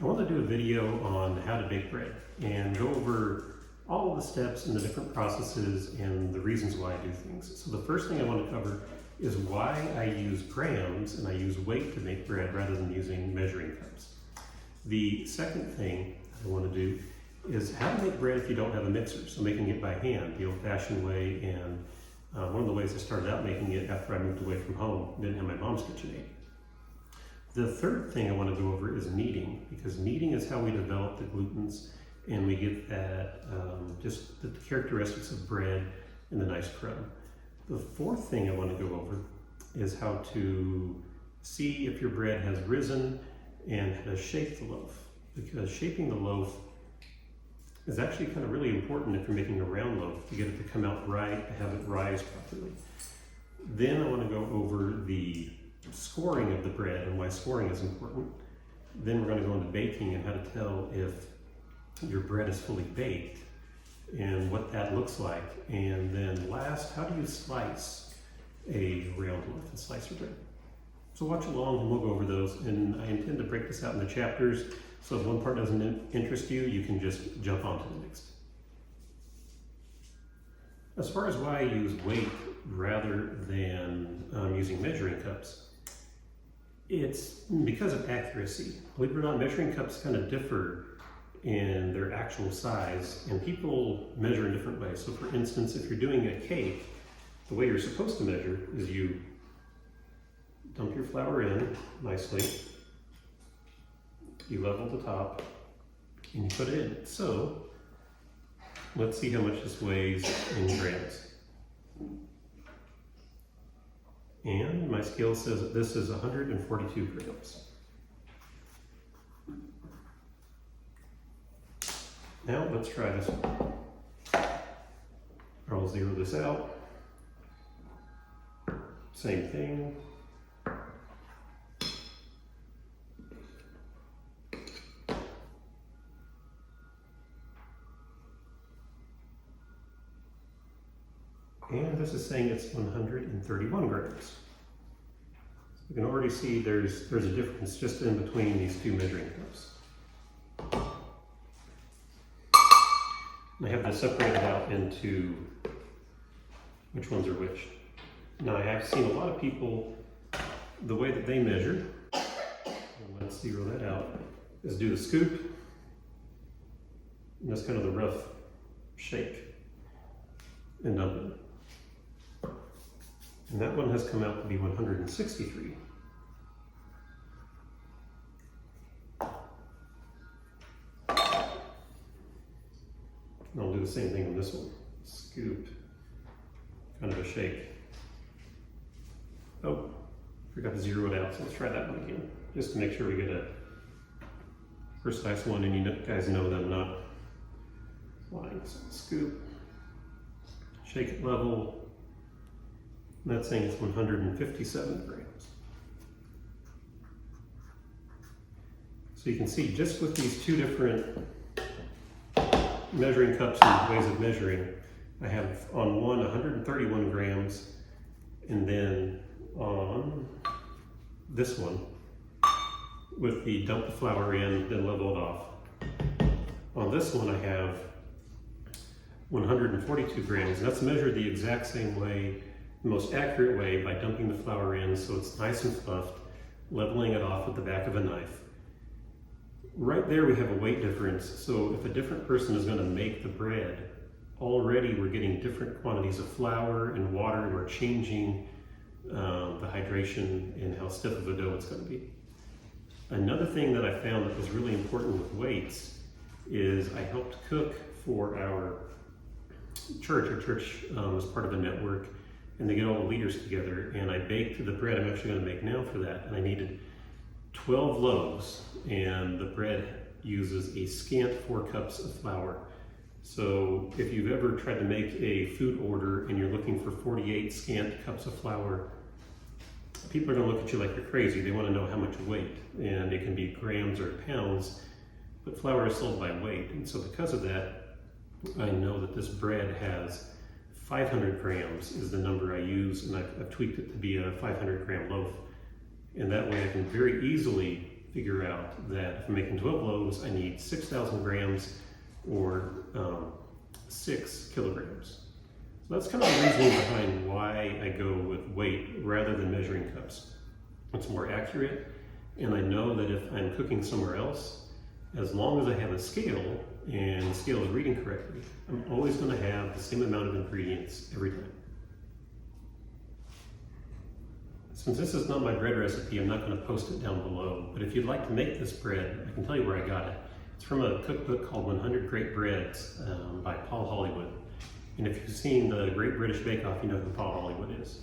I want to do a video on how to bake bread and go over all of the steps and the different processes and the reasons why I do things. So the first thing I want to cover is why I use grams and I use weight to make bread rather than using measuring cups. The second thing I want to do is how to make bread if you don't have a mixer. So making it by hand, the old-fashioned way, and one of the ways I started out making it after I moved away from home, didn't have my mom's KitchenAid. The third thing I want to go over is kneading, because kneading is how we develop the glutens and we get that, just the characteristics of bread and the nice crumb. The fourth thing I want to go over is how to see if your bread has risen and how to shape the loaf, because shaping the loaf is actually kind of really important if you're making a round loaf, to get it to come out right, to have it rise properly. Then I want to go over the scoring of the bread and why scoring is important. Then we're going to go into baking and how to tell if your bread is fully baked and what that looks like. And then last, how do you slice a round loaf and slice your bread? So watch along and we'll go over those. And I intend to break this out into chapters, so if one part doesn't interest you, you can just jump on to the next. As far as why I use weight rather than using measuring cups, it's because of accuracy. Believe it or not, measuring cups kind of differ in their actual size, and people measure in different ways. So for instance, if you're doing a cake, the way you're supposed to measure is you dump your flour in nicely, you level the top, and you put it in. So let's see how much this weighs in grams. And my scale says that this is 142 grams. Now let's try this one. I'll zero this out. Same thing. And this is saying it's 131 grams. You can already see there's a difference just in between these two measuring cups. I have this separated out into which ones are which. Now I have seen a lot of people, the way that they measure, and let's zero that out, is do the scoop, and that's kind of the rough shake, and dump it. And that one has come out to be 163. And I'll do the same thing on this one. Scoop, kind of a shake. Oh, forgot to zero it out, so let's try that one again, just to make sure we get a precise one, and you guys know that I'm not lying. So scoop, shake it level. And that's saying it's 157 grams. So you can see just with these two different measuring cups and ways of measuring, I have on one 131 grams, and then on this one, with the dump the flour in, then level it off. On this one I have 142 grams, and that's measured the exact same way, the most accurate way, by dumping the flour in so it's nice and fluffed, leveling it off with the back of a knife. Right there we have a weight difference, so if a different person is going to make the bread, already we're getting different quantities of flour and water, and we're changing the hydration and how stiff of a dough it's going to be. Another thing that I found that was really important with weights is I helped cook for our church. Our church is part of a network, and they get all the leaders together, and I baked the bread I'm actually going to make now for that, and I needed 12 loaves, and the bread uses a scant 4 cups of flour. So if you've ever tried to make a food order and you're looking for 48 scant cups of flour, people are going to look at you like you're crazy. They want to know how much weight, and it can be grams or pounds, but flour is sold by weight. And so because of that, I know that this bread has 500 grams is the number I use, and I've tweaked it to be a 500 gram loaf. And that way I can very easily figure out that if I'm making 12 loaves, I need 6,000 grams or 6 kilograms. So that's kind of the reasoning behind why I go with weight rather than measuring cups. It's more accurate, and I know that if I'm cooking somewhere else, as long as I have a scale and the scale is reading correctly, I'm always going to have the same amount of ingredients every time. Since this is not my bread recipe, I'm not going to post it down below, but if you'd like to make this bread, I can tell you where I got it. It's from a cookbook called 100 Great Breads by Paul Hollywood. And if you've seen the Great British Bake Off, you know who Paul Hollywood is.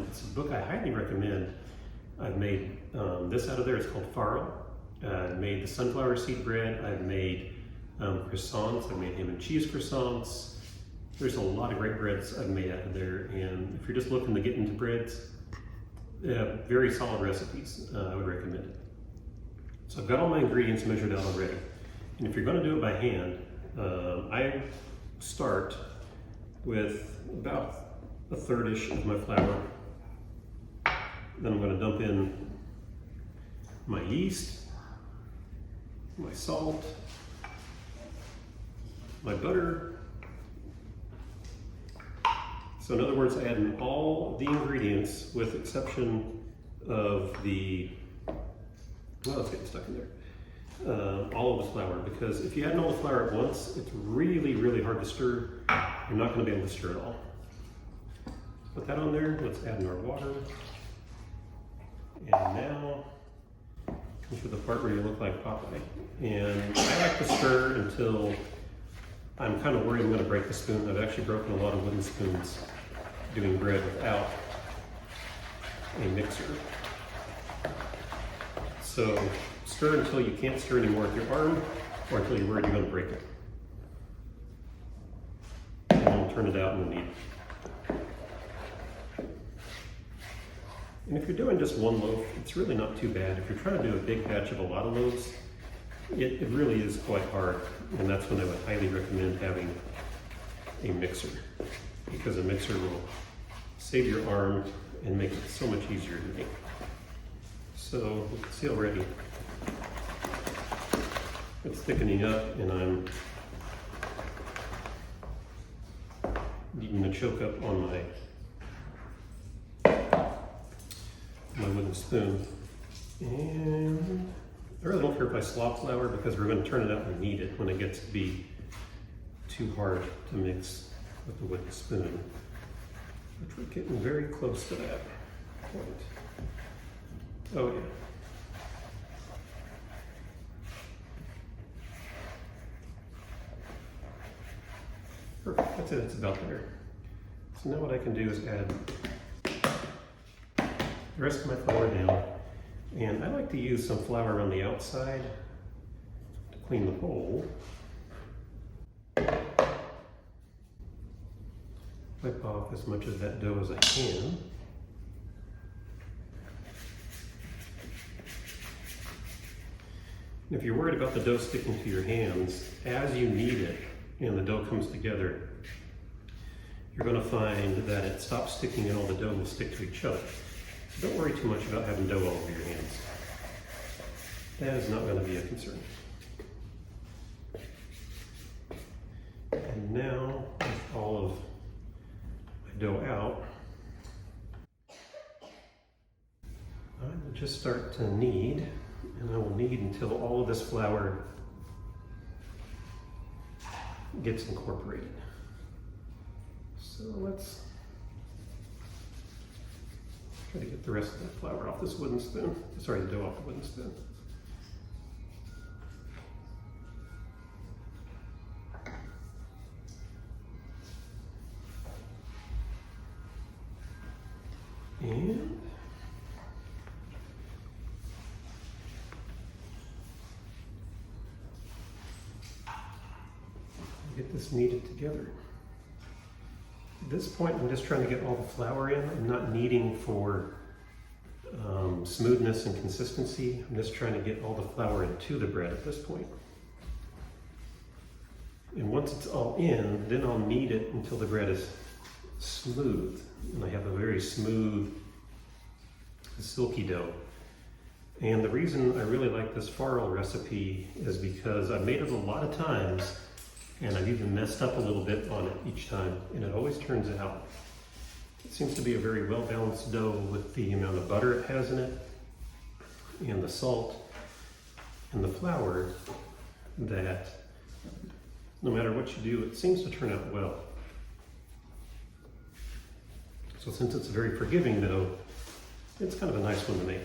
It's a book I highly recommend. I've made this out of there, it's called farro. I've made the sunflower seed bread, I've made croissants, I've made ham and cheese croissants. There's a lot of great breads I've made out of there, and if you're just looking to get into breads, very solid recipes, I would recommend it. So I've got all my ingredients measured out already. And if you're going to do it by hand, I start with about a third-ish of my flour. Then I'm going to dump in my yeast, my salt, my butter. So in other words, I add in all the ingredients with exception of the, well, it's getting stuck in there, all of the flour, because if you add all the flour at once, it's really, really hard to stir. You're not going to be able to stir it all. Put that on there, let's add in our water. And now comes to the part where you look like Popeye. And I like to stir until I'm kind of worried I'm going to break the spoon. I've actually broken a lot of wooden spoons doing bread without a mixer. So stir until you can't stir anymore with your arm, or until you're worried you're going to break it. And then we'll turn it out and we'll knead. And if you're doing just one loaf, it's really not too bad. If you're trying to do a big batch of a lot of loaves, it really is quite hard. And that's when I would highly recommend having a mixer, because a mixer will save your arm and make it so much easier to make. So you can see already it's thickening up, and I'm needing to choke up on my wooden spoon. And I really don't care if I slop flour, because we're going to turn it out and knead it when it gets to be too hard to mix with the wooden spoon, which we're getting very close to that point. Oh yeah. Perfect, that's it, it's about there. So now what I can do is add the rest of my flour down. And I like to use some flour on the outside to clean the bowl. Wipe off as much of that dough as I can. And if you're worried about the dough sticking to your hands, as you knead it and the dough comes together, you're going to find that it stops sticking and all the dough will stick to each other. So don't worry too much about having dough all over your hands. That is not going to be a concern. And now, with all of my dough out, I will just start to knead, and I will knead until all of this flour gets incorporated. So let's try to get the rest of that flour off this wooden spoon. Sorry, the dough off the wooden spoon. And get this kneaded together. At this point, I'm just trying to get all the flour in. I'm not kneading for smoothness and consistency. I'm just trying to get all the flour into the bread at this point. And once it's all in, then I'll knead it until the bread is smooth. And I have a very smooth, silky dough. And the reason I really like this farro recipe is because I've made it a lot of times and I've even messed up a little bit on it each time, and it always turns out. It seems to be a very well-balanced dough with the amount of butter it has in it and the salt and the flour, that no matter what you do, it seems to turn out well. So since it's a very forgiving dough, it's kind of a nice one to make.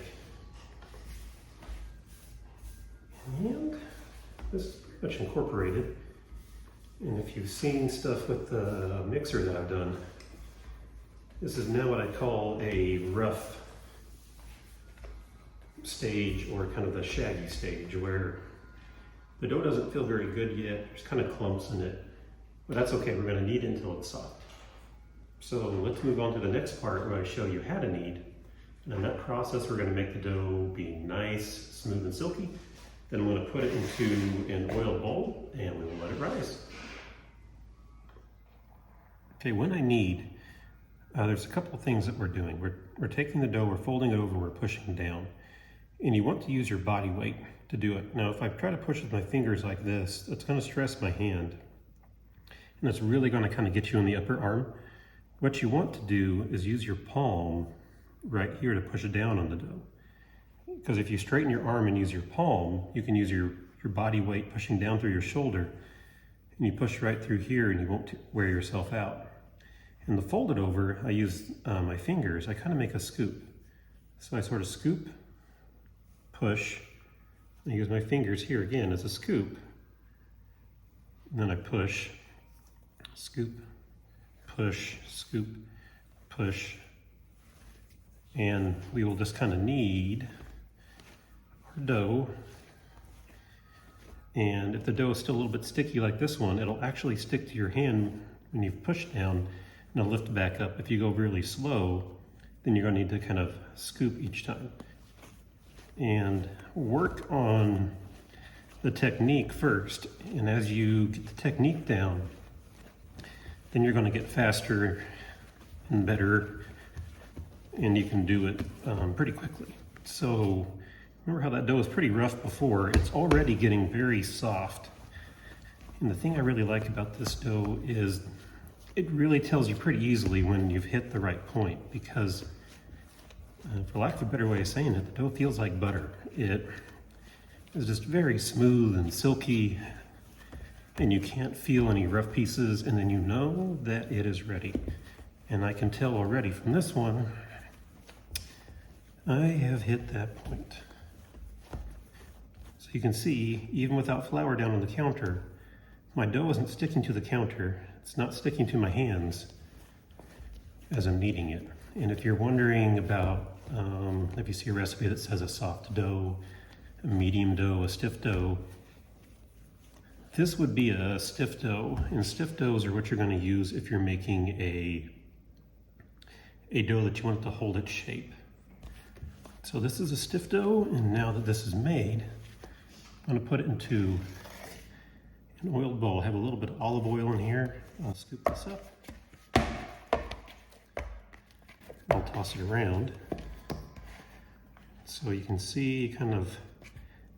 And this is pretty much incorporated. And if you've seen stuff with the mixer that I've done, this is now what I call a rough stage, or kind of the shaggy stage, where the dough doesn't feel very good yet. There's kind of clumps in it, but that's okay. We're going to knead it until it's soft. So let's move on to the next part where I show you how to knead. And in that process, we're going to make the dough be nice, smooth, and silky. Then I'm going to put it into an oil bowl and we will let it rise. Okay, when I knead, there's a couple of things that we're doing. We're taking the dough, we're folding it over, and we're pushing down. And you want to use your body weight to do it. Now, if I try to push with my fingers like this, it's going to stress my hand. And it's really going to kind of get you in the upper arm. What you want to do is use your palm right here to push it down on the dough. Because if you straighten your arm and use your palm, you can use your body weight pushing down through your shoulder, and you push right through here and you won't wear yourself out. And the folded over, I use my fingers. I kind of make a scoop. So I sort of scoop, push, and I use my fingers here again as a scoop. And then I push, scoop, push, scoop, push. And we will just kind of knead our dough. And if the dough is still a little bit sticky like this one, it'll actually stick to your hand when you've pushed down, and it'll lift back up. If you go really slow, then you're going to need to kind of scoop each time. And work on the technique first. And as you get the technique down, then you're going to get faster and better, and you can do it pretty quickly. So remember how that dough was pretty rough before? It's already getting very soft. And the thing I really like about this dough is it really tells you pretty easily when you've hit the right point, because for lack of a better way of saying it, the dough feels like butter. It is just very smooth and silky, and you can't feel any rough pieces, and then you know that it is ready. And I can tell already from this one, I have hit that point. So you can see, even without flour down on the counter, my dough isn't sticking to the counter. It's not sticking to my hands as I'm kneading it. And if you're wondering about, if you see a recipe that says a soft dough, a medium dough, a stiff dough, this would be a stiff dough. And stiff doughs are what you're going to use if you're making a dough that you want it to hold its shape. So this is a stiff dough, and now that this is made, I'm going to put it into an oiled bowl. I have a little bit of olive oil in here. I'll scoop this up. I'll toss it around so you can see kind of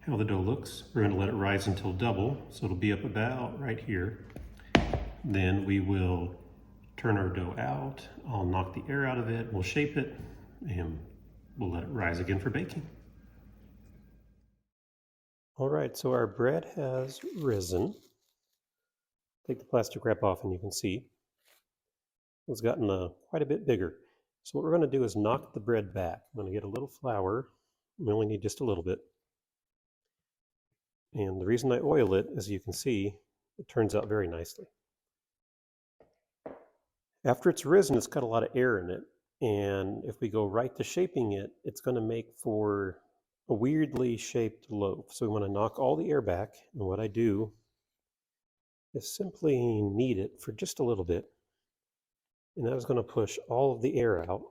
how the dough looks. We're going to let it rise until double, so it'll be up about right here. Then we will turn our dough out. I'll knock the air out of it, we'll shape it, and we'll let it rise again for baking. All right, so our bread has risen. Take the plastic wrap off and you can see it's gotten quite a bit bigger. So what we're going to do is knock the bread back. I'm going to get a little flour. We only need just a little bit. And the reason I oil it, as you can see, it turns out very nicely. After it's risen, it's got a lot of air in it. And if we go right to shaping it, it's going to make for a weirdly shaped loaf. So we want to knock all the air back. And what I do is simply knead it for just a little bit. And that is going to push all of the air out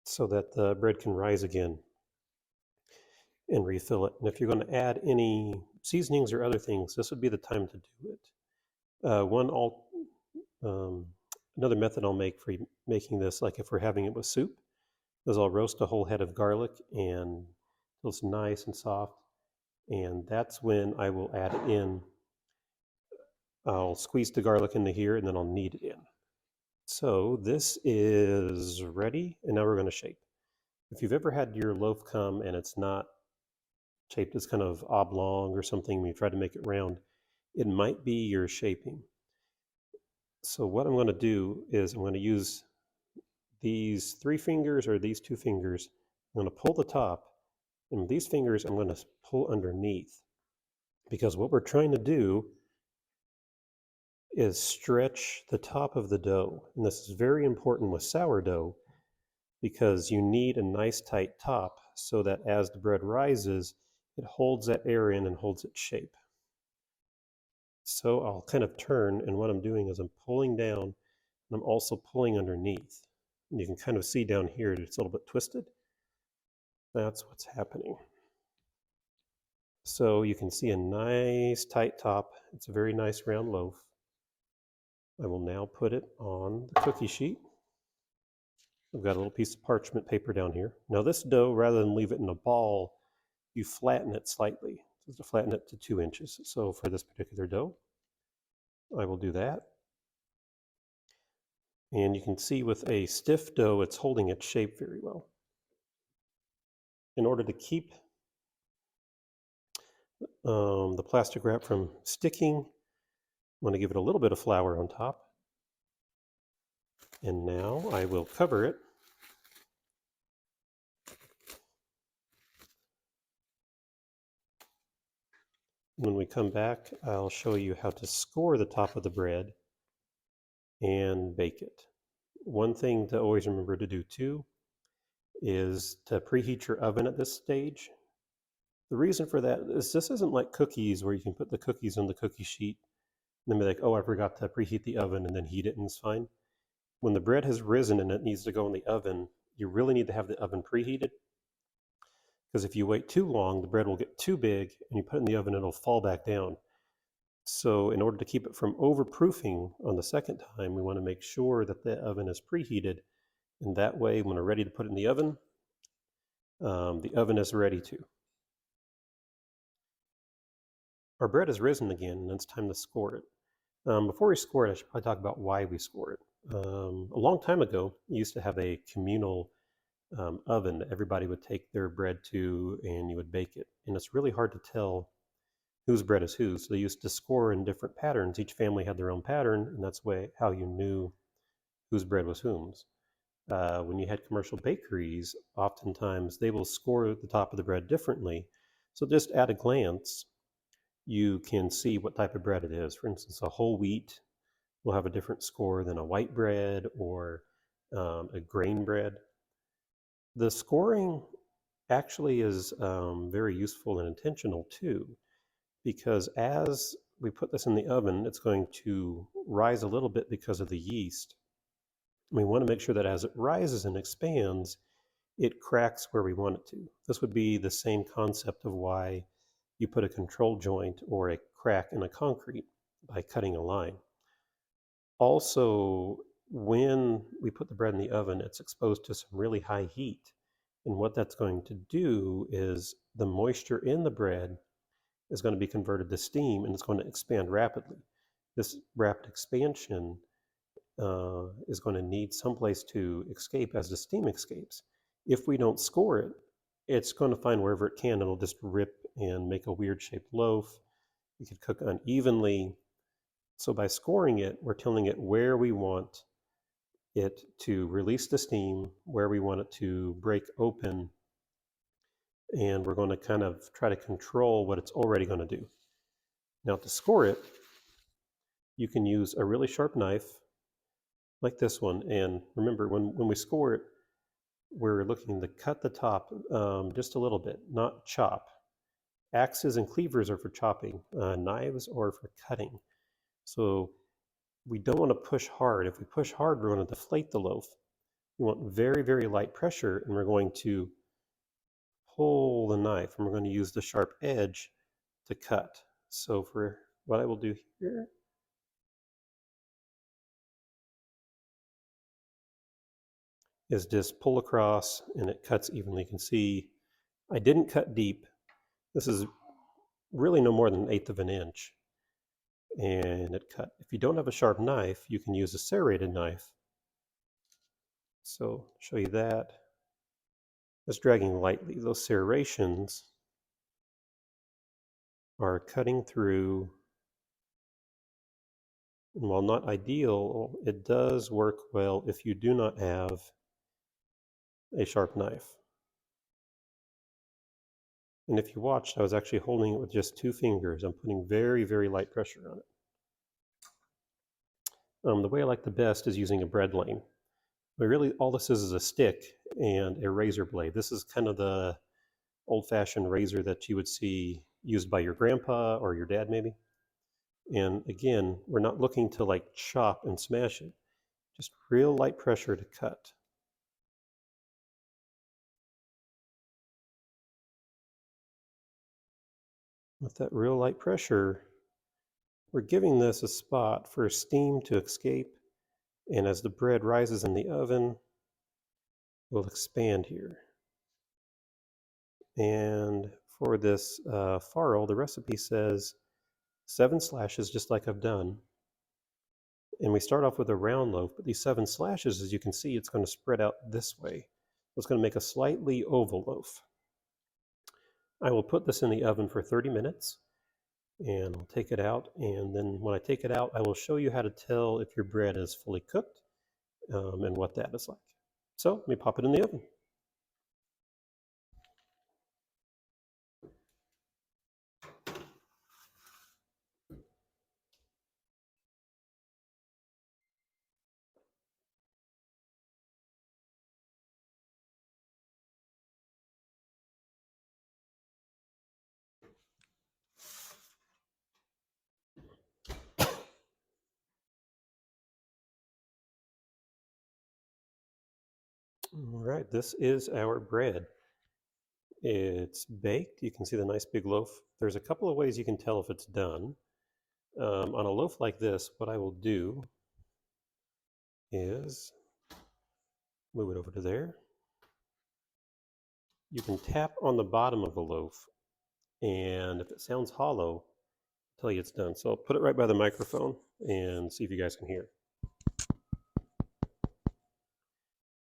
so that the bread can rise again and refill it. And if you're going to add any seasonings or other things, this would be the time to do it. Another method I'll make for making this, like if we're having it with soup, is I'll roast a whole head of garlic and till it's nice and soft. And that's when I will add it in. I'll squeeze the garlic into here and then I'll knead it in. So this is ready, and now we're going to shape. If you've ever had your loaf come and it's not shaped as kind of oblong or something, when you try to make it round, it might be your shaping. So what I'm going to do is I'm going to use these 3 fingers or these 2 fingers. I'm going to pull the top, and with these fingers I'm going to pull underneath, because what we're trying to do is stretch the top of the dough. And this is very important with sourdough, because you need a nice tight top so that as the bread rises, it holds that air in and holds its shape. So I'll kind of turn, and what I'm doing is I'm pulling down, and I'm also pulling underneath. And you can kind of see down here it's a little bit twisted. That's what's happening. So you can see a nice tight top. It's a very nice round loaf. I will now put it on the cookie sheet. I've got a little piece of parchment paper down here. Now this dough, rather than leave it in a ball, you flatten it slightly. So to flatten it to 2 inches. So for this particular dough, I will do that. And you can see with a stiff dough, it's holding its shape very well. In order to keep the plastic wrap from sticking, I'm going to give it a little bit of flour on top. And now I will cover it. When we come back, I'll show you how to score the top of the bread and bake it. One thing to always remember to do too is to preheat your oven at this stage. The reason for that is this isn't like cookies where you can put the cookies on the cookie sheet and then be like, oh, I forgot to preheat the oven, and then heat it and it's fine. When the bread has risen and it needs to go in the oven, you really need to have the oven preheated, because if you wait too long, the bread will get too big and you put it in the oven, it'll fall back down. So in order to keep it from overproofing on the second time, we want to make sure that the oven is preheated, and that way when we're ready to put it in the oven is ready to. Our bread has risen again, and it's time to score it. Before we score it, I should probably talk about why we score it. A long time ago, you used to have a communal oven that everybody would take their bread to, and you would bake it. And it's really hard to tell whose bread is whose. So they used to score in different patterns. Each family had their own pattern, and that's how you knew whose bread was whom's. When you had commercial bakeries, oftentimes they will score the top of the bread differently. So just at a glance, you can see what type of bread it is. For instance, a whole wheat will have a different score than a white bread or a grain bread. The scoring actually is very useful and intentional too, because as we put this in the oven, it's going to rise a little bit because of the yeast. We want to make sure that as it rises and expands, it cracks where we want it to. This would be the same concept of why you put a control joint or a crack in a concrete by cutting a line. Also, when we put the bread in the oven, it's exposed to some really high heat. And what that's going to do is the moisture in the bread is going to be converted to steam, and it's going to expand rapidly. This rapid expansion is going to need someplace to escape as the steam escapes. If we don't score it, it's going to find wherever it can, and it'll just rip and make a weird shaped loaf. It could cook unevenly. So by scoring it, we're telling it where we want it to release the steam, where we want it to break open, and we're going to kind of try to control what it's already going to do. Now to score it, you can use a really sharp knife like this one, and remember when we score it, we're looking to cut the top just a little bit, not chop. Axes and cleavers are for chopping, knives are for cutting. So we don't want to push hard. If we push hard, we're going to deflate the loaf. We want very, very light pressure, and we're going to pull the knife, and we're going to use the sharp edge to cut. So for what I will do here, is just pull across, and it cuts evenly. You can see I didn't cut deep. This is really no more than 1/8 of an inch. And it cut. If you don't have a sharp knife, you can use a serrated knife. So show you that. Just dragging lightly. Those serrations are cutting through. And while not ideal, it does work well if you do not have a sharp knife. And if you watched, I was actually holding it with just 2 fingers. I'm putting very, very light pressure on it. The way I like the best is using a bread lane. But really, all this is a stick and a razor blade. This is kind of the old-fashioned razor that you would see used by your grandpa or your dad, maybe. And again, we're not looking to like chop and smash it, just real light pressure to cut. With that real light pressure, we're giving this a spot for steam to escape, and as the bread rises in the oven, it will expand here. And for this farro, the recipe says 7 slashes, just like I've done. And we start off with a round loaf, but these 7 slashes, as you can see, it's going to spread out this way. So it's going to make a slightly oval loaf. I will put this in the oven for 30 minutes, and I'll take it out. And then when I take it out, I will show you how to tell if your bread is fully cooked and what that is like. So let me pop it in the oven. All right, this is our bread. It's baked. You can see the nice big loaf. There's a couple of ways you can tell if it's done. On a loaf like this, what I will do is move it over to there. You can tap on the bottom of the loaf, and if it sounds hollow, I'll tell you it's done. So I'll put it right by the microphone and see if you guys can hear.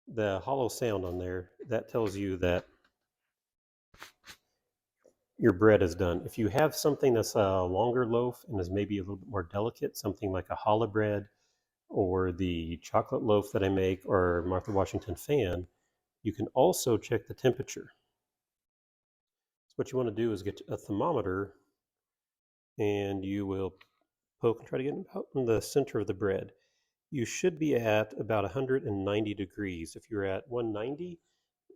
The hollow sound on there, that tells you that your bread is done. If you have something that's a longer loaf and is maybe a little bit more delicate, something like a challah bread or the chocolate loaf that I make or Martha Washington fan, you can also check the temperature. So what you want to do is get a thermometer, and you will poke and try to get about in the center of the bread. You should be at about 190 degrees. If you're at 190,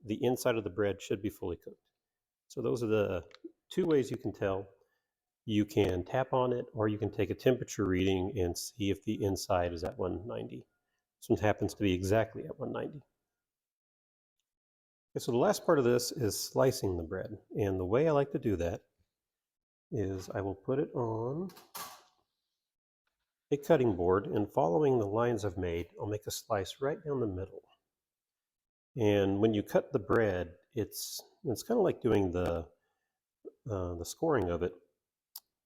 the inside of the bread should be fully cooked. So those are the 2 ways you can tell. You can tap on it, or you can take a temperature reading and see if the inside is at 190. This one happens to be exactly at 190. Okay, so the last part of this is slicing the bread. And the way I like to do that is I will put it on a cutting board, and following the lines I've made, I'll make a slice right down the middle. And when you cut the bread, it's kind of like doing the scoring of it.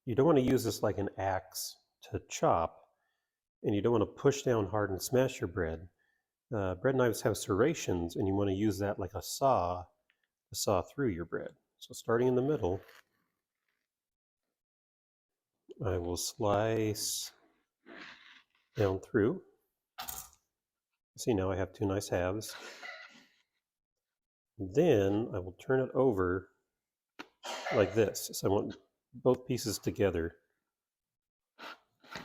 You don't want to use this like an axe to chop, and you don't want to push down hard and smash your bread. Bread knives have serrations, and you want to use that like a saw to saw through your bread. So starting in the middle, I will slice down through. See, now I have 2 nice halves. Then I will turn it over like this. So I want both pieces together.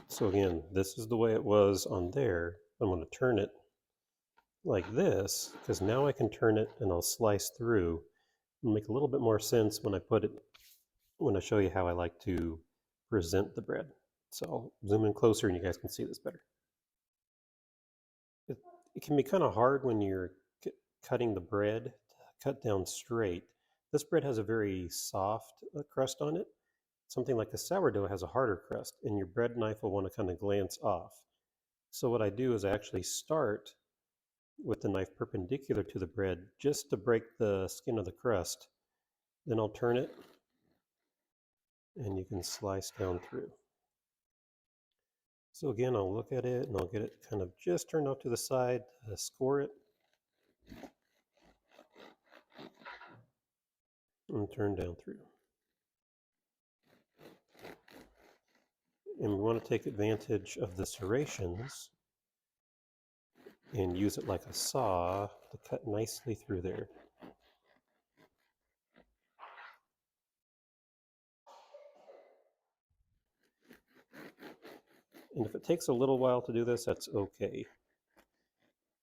So again, this is the way it was on there. I'm going to turn it like this, because now I can turn it and I'll slice through. It'll make a little bit more sense when I show you how I like to present the bread. So I'll zoom in closer and you guys can see this better. It can be kind of hard when you're cutting the bread to cut down straight. This bread has a very soft crust on it. Something like the sourdough has a harder crust, and your bread knife will want to kind of glance off. So what I do is I actually start with the knife perpendicular to the bread just to break the skin of the crust. Then I'll turn it, and you can slice down through. So again, I'll look at it and I'll get it kind of just turned off to the side to score it and turn down through. And we want to take advantage of the serrations and use it like a saw to cut nicely through there. And if it takes a little while to do this, that's okay,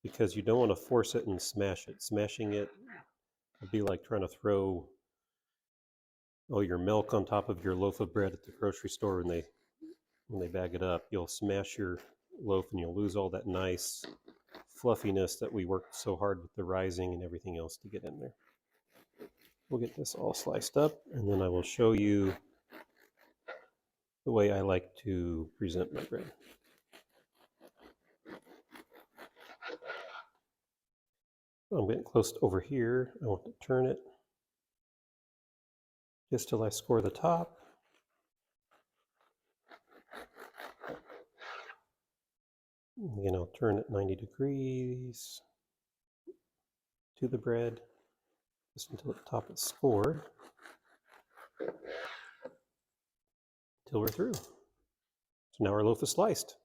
because you don't want to force it and smash it. Smashing it would be like trying to throw your milk on top of your loaf of bread at the grocery store when they bag it up. You'll smash your loaf and you'll lose all that nice fluffiness that we worked so hard with the rising and everything else to get in there. We'll get this all sliced up, and then I will show you the way I like to present my bread. I'm getting close to over here. I want to turn it just till I score the top. Again, I'll turn it 90 degrees to the bread just until the top is scored, till we're through. So now our loaf is sliced.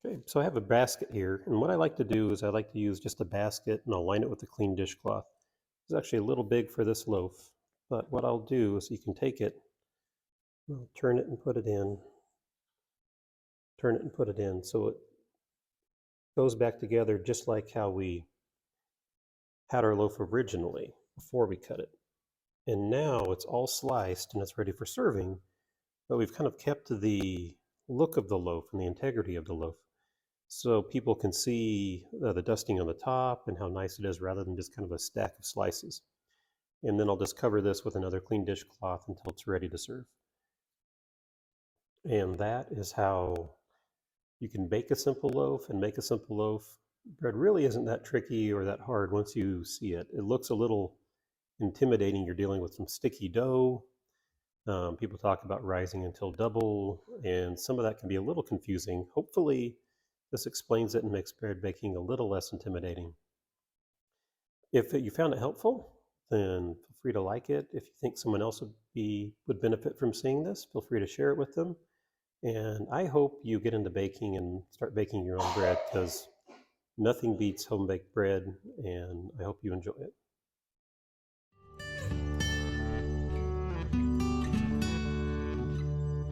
Okay, so I have a basket here, and what I like to do is I like to use just a basket and I'll line it with a clean dishcloth. It's actually a little big for this loaf, but what I'll do is you can take it, I'll turn it and put it in, turn it and put it in, so it goes back together just like how we had our loaf originally before we cut it. And now it's all sliced and it's ready for serving, but we've kind of kept the look of the loaf and the integrity of the loaf, so people can see the dusting on the top and how nice it is rather than just kind of a stack of slices. And then I'll just cover this with another clean dishcloth until it's ready to serve. And that is how you can bake a simple loaf and make a simple loaf. Bread really isn't that tricky or that hard once you see it. It looks a little intimidating. You're dealing with some sticky dough. People talk about rising until double, and some of that can be a little confusing. Hopefully, this explains it and makes bread baking a little less intimidating. If you found it helpful, then feel free to like it. If you think someone else would benefit from seeing this, feel free to share it with them. And I hope you get into baking and start baking your own bread, because nothing beats home baked bread, and I hope you enjoy it.